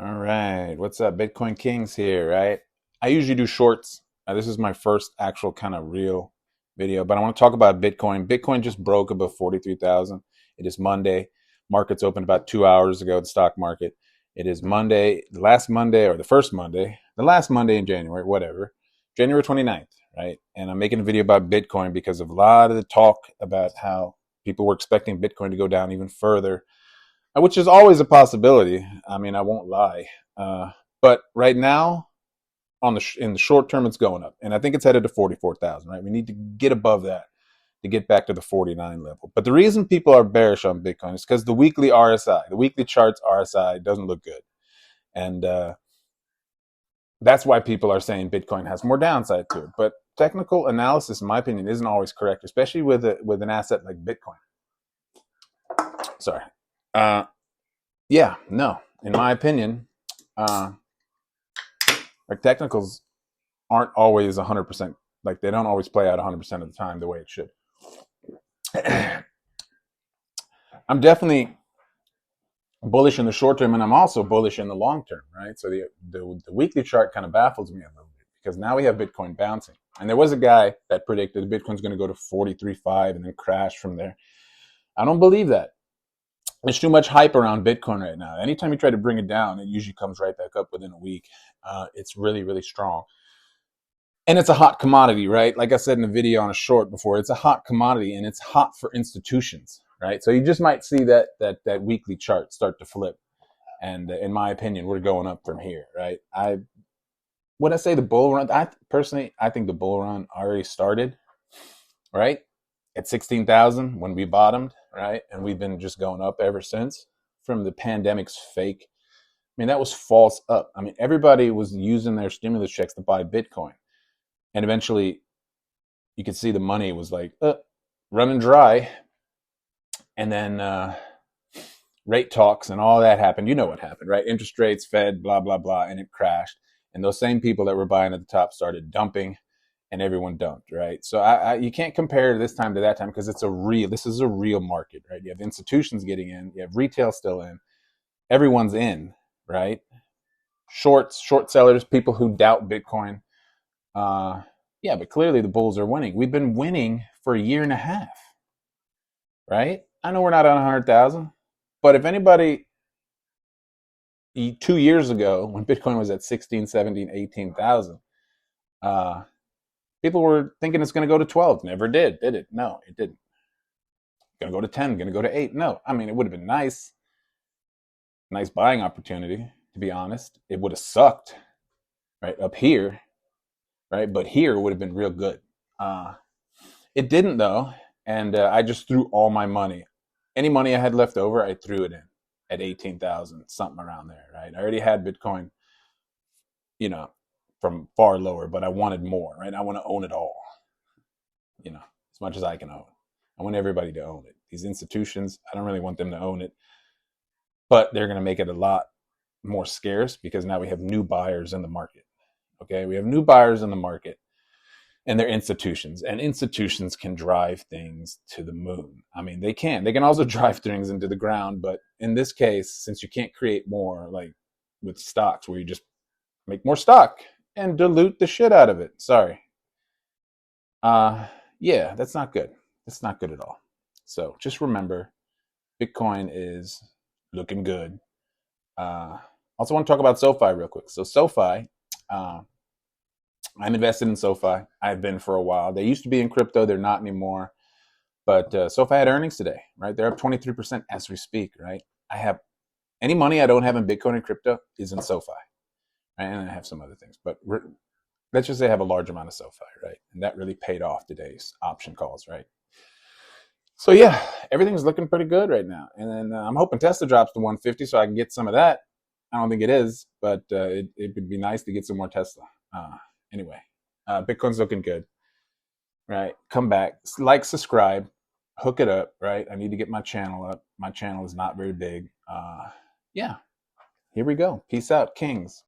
All right, what's up? Bitcoin Kings here, right? I usually do shorts. This is my first actual kind of real video, but I want to talk about Bitcoin. Bitcoin just broke above 43,000. It is Monday. Markets opened about 2 hours ago, the stock market. It is Monday, the last Monday or the first Monday, the last Monday in January, whatever, January 29th, right? And I'm making a video about Bitcoin because of a lot of the talk about how people were expecting Bitcoin to go down even further, which is always a possibility. I mean, I won't lie. But right now, in the short term, it's going up, and I think it's headed to 44,000. Right, we need to get above that to get back to the 49 level. But the reason people are bearish on Bitcoin is because the weekly RSI, the weekly charts RSI, doesn't look good, and that's why people are saying Bitcoin has more downside to it. But technical analysis, in my opinion, isn't always correct, especially with an asset like Bitcoin. Sorry. Uh, yeah, no. In my opinion, like technicals aren't always 100%. Like they don't always play out 100% of the time the way it should. I'm definitely bullish in the short term, and I'm also bullish in the long term, right? So the weekly chart kind of baffles me a little bit because now we have Bitcoin bouncing, and there was a guy that predicted Bitcoin's going to go to 43.5 and then crash from there. I don't believe that. There's too much hype around Bitcoin right now. Anytime you try to bring it down, it usually comes right back up within a week. It's really, really strong. And it's a hot commodity, right? Like I said in the video on a short before, it's a hot commodity and it's hot for institutions, right? So you just might see that weekly chart start to flip. And in my opinion, we're going up from here, right? When I say the bull run, I think the bull run already started, right? At 16,000 when we bottomed, right? And we've been just going up ever since from the pandemic's fake. I mean, that was false up. I mean, everybody was using their stimulus checks to buy Bitcoin. And eventually you could see the money was like running dry. And then rate talks and all that happened. You know what happened, right? Interest rates, Fed, blah, blah, blah, and it crashed. And those same people that were buying at the top started dumping and everyone dumped, right? So you can't compare this time to that time because this is a real market, right? You have institutions getting in, you have retail still in, everyone's in, right? Short sellers, people who doubt Bitcoin. Yeah, but clearly the Bulls are winning. We've been winning for a year and a half, right? I know we're not on 100,000, but if anybody 2 years ago when Bitcoin was at 16, 17, 18,000, people were thinking it's going to go to 12. Never did it? No, it didn't. Going to go to 10, going to go to 8. No, I mean, it would have been nice buying opportunity, to be honest. It would have sucked, right, up here, right? But here would have been real good. It didn't, though, and I just threw all my money. Any money I had left over, I threw it in at 18,000, something around there, right? I already had Bitcoin, from far lower, but I wanted more, right? I want to own it all, as much as I can own. I want everybody to own it. These institutions, I don't really want them to own it, but they're going to make it a lot more scarce because now we have new buyers in the market. Okay, we have new buyers in the market, and they're institutions, and institutions can drive things to the moon. I mean, they can also drive things into the ground, but in this case, since you can't create more, like with stocks where you just make more stock and dilute the shit out of it. Sorry. Yeah, that's not good. That's not good at all. So just remember, Bitcoin is looking good. Also want to talk about SoFi real quick. So SoFi, I'm invested in SoFi. I've been for a while. They used to be in crypto. They're not anymore. But SoFi had earnings today, right? They're up 23% as we speak, right? I have any money I don't have in Bitcoin and crypto is in SoFi. Right? And I have some other things. But let's just say I have a large amount of SoFi, right? And that really paid off today's option calls, right? So yeah, everything's looking pretty good right now. And then I'm hoping Tesla drops to 150 so I can get some of that. I don't think it is, but it would be nice to get some more Tesla. Anyway, Bitcoin's looking good, right? Come back, like, subscribe, hook it up, right? I need to get my channel up. My channel is not very big. Yeah, here we go. Peace out, Kings.